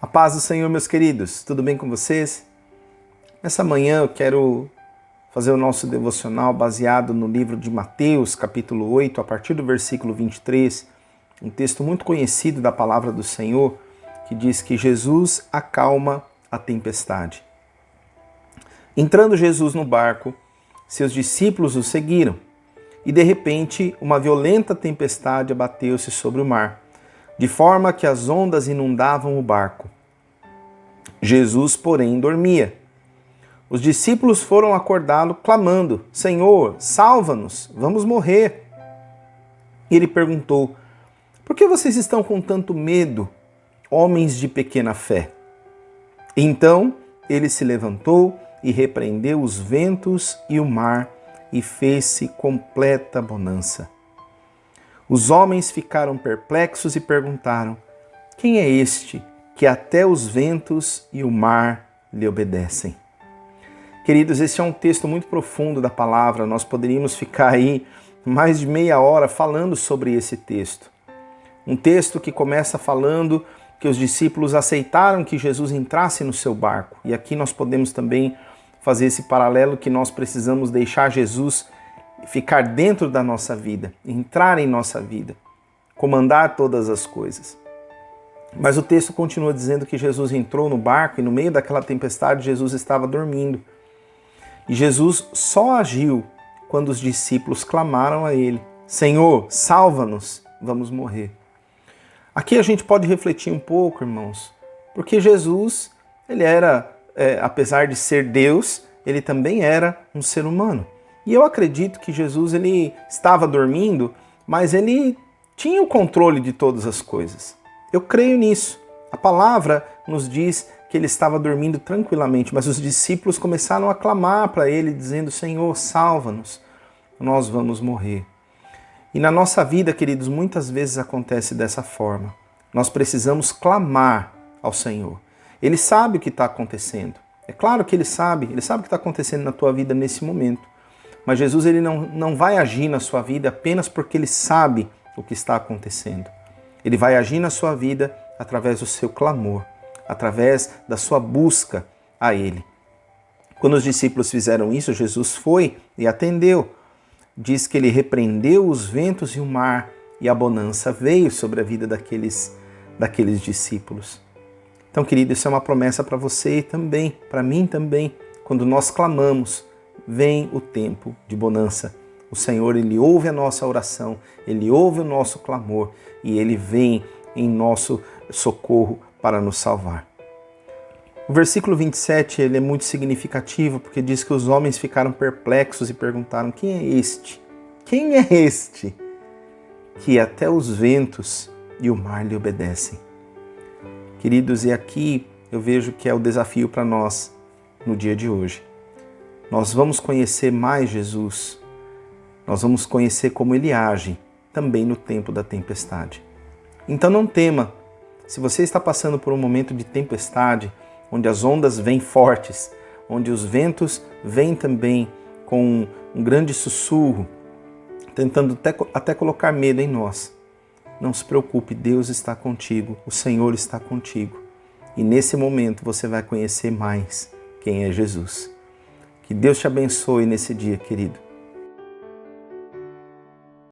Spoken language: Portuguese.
A paz do Senhor, meus queridos, tudo bem com vocês? Nessa manhã eu quero fazer o nosso devocional baseado no livro de Mateus, capítulo 8, a partir do versículo 23, um texto muito conhecido da palavra do Senhor, que diz que Jesus acalma a tempestade. Entrando Jesus no barco, seus discípulos o seguiram, e de repente uma violenta tempestade abateu-se sobre o mar, de forma que as ondas inundavam o barco. Jesus, porém, dormia. Os discípulos foram acordá-lo, clamando: Senhor, salva-nos, vamos morrer. E ele perguntou: Por que vocês estão com tanto medo, homens de pequena fé? Então ele se levantou e repreendeu os ventos e o mar, e fez-se completa bonança. Os homens ficaram perplexos e perguntaram: Quem é este que até os ventos e o mar lhe obedecem? Queridos, esse é um texto muito profundo da palavra. Nós poderíamos ficar aí mais de meia hora falando sobre esse texto. Um texto que começa falando que os discípulos aceitaram que Jesus entrasse no seu barco. E aqui nós podemos também fazer esse paralelo que nós precisamos deixar Jesus ficar dentro da nossa vida, entrar em nossa vida, comandar todas as coisas. Mas o texto continua dizendo que Jesus entrou no barco e no meio daquela tempestade Jesus estava dormindo. E Jesus só agiu quando os discípulos clamaram a ele: Senhor, salva-nos, vamos morrer. Aqui a gente pode refletir um pouco, irmãos, porque Jesus, ele era, apesar de ser Deus, ele também era um ser humano. E eu acredito que Jesus ele estava dormindo, mas ele tinha o controle de todas as coisas. Eu creio nisso. A palavra nos diz que ele estava dormindo tranquilamente, mas os discípulos começaram a clamar para ele, dizendo: Senhor, salva-nos, nós vamos morrer. E na nossa vida, queridos, muitas vezes acontece dessa forma. Nós precisamos clamar ao Senhor. Ele sabe o que está acontecendo. É claro que ele sabe o que está acontecendo na tua vida nesse momento. Mas Jesus ele não vai agir na sua vida apenas porque ele sabe o que está acontecendo. Ele vai agir na sua vida através do seu clamor, através da sua busca a Ele. Quando os discípulos fizeram isso, Jesus foi e atendeu. Diz que ele repreendeu os ventos e o mar, e a bonança veio sobre a vida daqueles discípulos. Então, querido, isso é uma promessa para você também, para mim também. Quando nós clamamos, vem o tempo de bonança. O Senhor, ele ouve a nossa oração, ele ouve o nosso clamor e ele vem em nosso socorro para nos salvar. O versículo 27 ele é muito significativo porque diz que os homens ficaram perplexos e perguntaram: Quem é este? Quem é este que até os ventos e o mar lhe obedecem? Queridos, e aqui eu vejo que é o desafio para nós no dia de hoje. Nós vamos conhecer mais Jesus, nós vamos conhecer como Ele age também no tempo da tempestade. Então não tema, se você está passando por um momento de tempestade, onde as ondas vêm fortes, onde os ventos vêm também com um grande sussurro, tentando até colocar medo em nós. Não se preocupe, Deus está contigo, o Senhor está contigo. E nesse momento você vai conhecer mais quem é Jesus. Que Deus te abençoe nesse dia, querido.